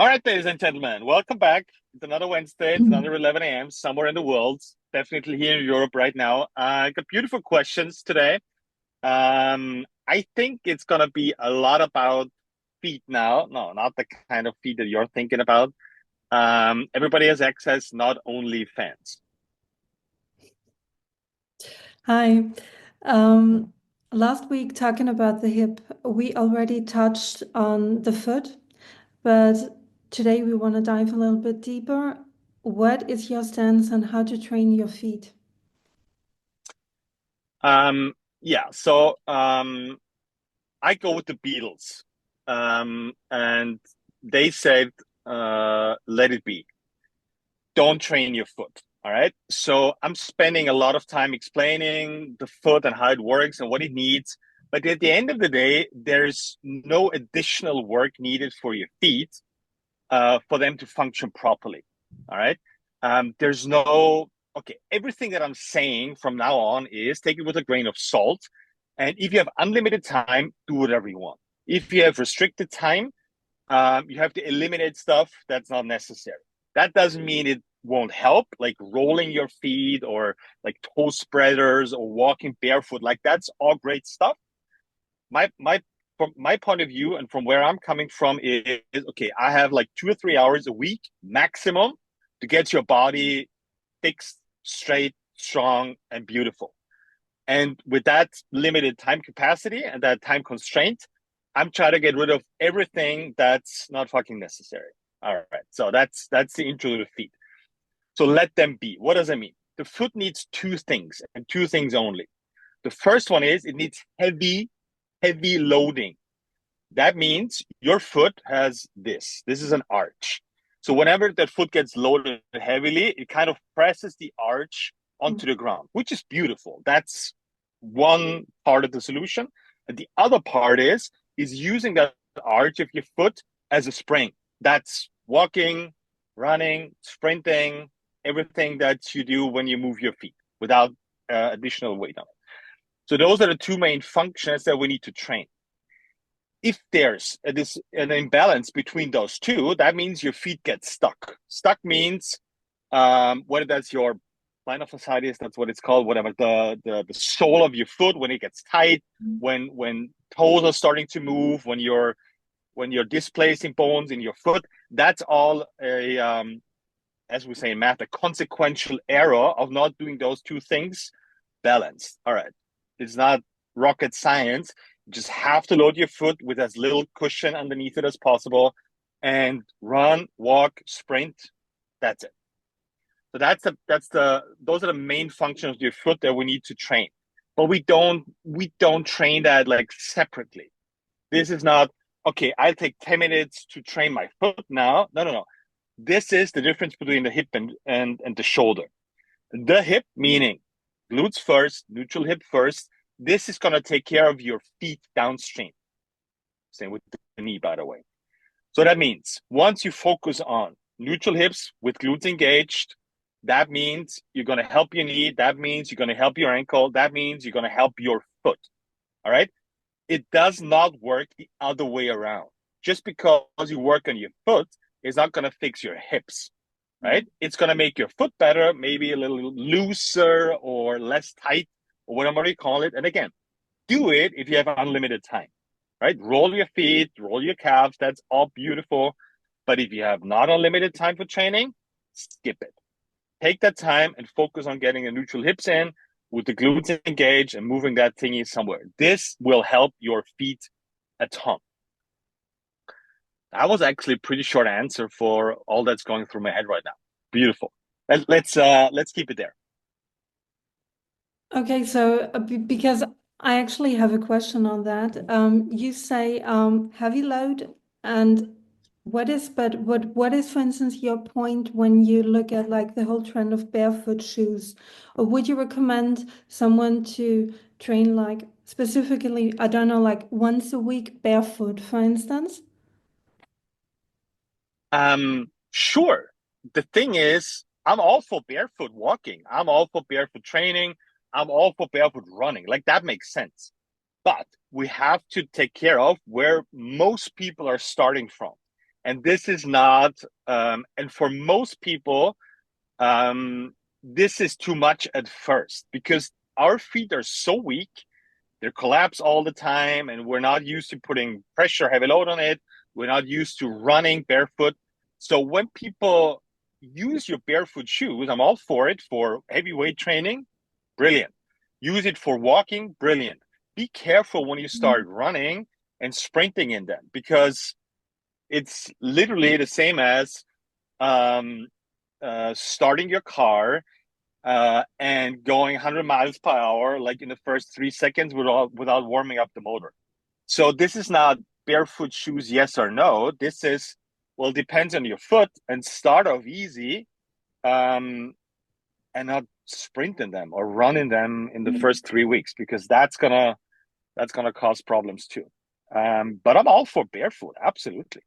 All right, ladies and gentlemen, welcome back. It's another Wednesday. It's Mhm. another 11 a.m. somewhere in the world. Definitely here in Europe right now. I got beautiful questions today. I think it's gonna be a lot about feet now. No, not the kind of feet that you're thinking about. Everybody has access, not only fans. Hi. Um, Last week, talking about the hip, we already touched on the foot, but today we want to dive a little bit deeper. What is your stance on how to train your feet? Yeah, so I go with the Beatles. And they said, let it be. Don't train your foot. All right. So I'm spending a lot of time explaining the foot and how it works and what it needs. But at the end of the day, there's no additional work needed for your feet for them to function properly. All right. There's no, okay, everything that I'm saying from now on is take it with a grain of salt. And if you have unlimited time, do whatever you want. If you have restricted time, you have to eliminate stuff that's not necessary. That doesn't mean it won't help, like rolling your feet or like toe spreaders or walking barefoot. Like that's all great stuff. My from my point of view and from where I'm coming from is okay. I have like 2 or 3 hours a week maximum to get your body fixed, straight, strong, and beautiful. And with that limited time capacity and that time constraint, I'm trying to get rid of everything that's not fucking necessary. All right. So that's the intro to the feet. So let them be. What does that mean? The foot needs two things and two things only. The first one is it needs heavy loading. That means your foot has this. This is an arch. So whenever that foot gets loaded heavily, it kind of presses the arch onto the ground, which is beautiful. That's one part of the solution. And the other part is using that arch of your foot as a spring. That's walking, running, sprinting, everything that you do when you move your feet without additional weight on it. So those are the two main functions that we need to train. If there's an imbalance between those two, that means your feet get stuck. Stuck means whether that's your plantar fasciitis, that's what it's called, whatever the sole of your foot when it gets tight, when toes are starting to move, when you're displacing bones in your foot, that's all a as we say in math, a consequential error of not doing those two things balanced. All right, it's not rocket science. You just have to load your foot with as little cushion underneath it as possible, and run, walk, sprint. That's it. So that's the those are the main functions of your foot that we need to train. But we don't train that like separately. This is not okay. I'll take 10 minutes to train my foot now. No, no, no. This is the difference between the hip and the shoulder. The hip meaning glutes first, neutral hip first. This is gonna take care of your feet downstream. Same with the knee, by the way. So that means once you focus on neutral hips with glutes engaged, that means you're going to help your knee. That means you're going to help your ankle. That means you're going to help your foot. All right. It does not work the other way around. Just because you work on your foot is not going to fix your hips, right? It's going to make your foot better, maybe a little looser or less tight or whatever you call it. And again, do it if you have unlimited time, right? Roll your feet, roll your calves. That's all beautiful. But if you have not unlimited time for training, skip it. Take that time and focus on getting the neutral hips in with the glutes engaged and moving that thingy somewhere. This will help your feet a ton. That was actually a pretty short answer for all that's going through my head right now. Beautiful. Let's keep it there. Okay, so because I actually have a question on that. You say heavy load, and what is, for instance, your point when you look at like the whole trend of barefoot shoes? Or would you recommend someone to train like specifically, I don't know, like once a week barefoot, for instance? Sure. The thing is, I'm all for barefoot walking. I'm all for barefoot training. I'm all for barefoot running. Like that makes sense. But we have to take care of where most people are starting from. And this is not, and for most people, this is too much at first because our feet are so weak, they're collapsed all the time, and we're not used to putting pressure, heavy load on it. We're not used to running barefoot. So when people use your barefoot shoes, I'm all for it for heavyweight training. Brilliant. Use it for walking. Brilliant. Be careful when you start running and sprinting in them because it's literally the same as um, starting your car and going 100 miles per hour, like in the first 3 seconds without warming up the motor. So this is not barefoot shoes, yes or no. This is, well, depends on your foot and start off easy um, and not sprint in them or run in them in the first 3 weeks because that's gonna cause problems too. But I'm all for barefoot, absolutely.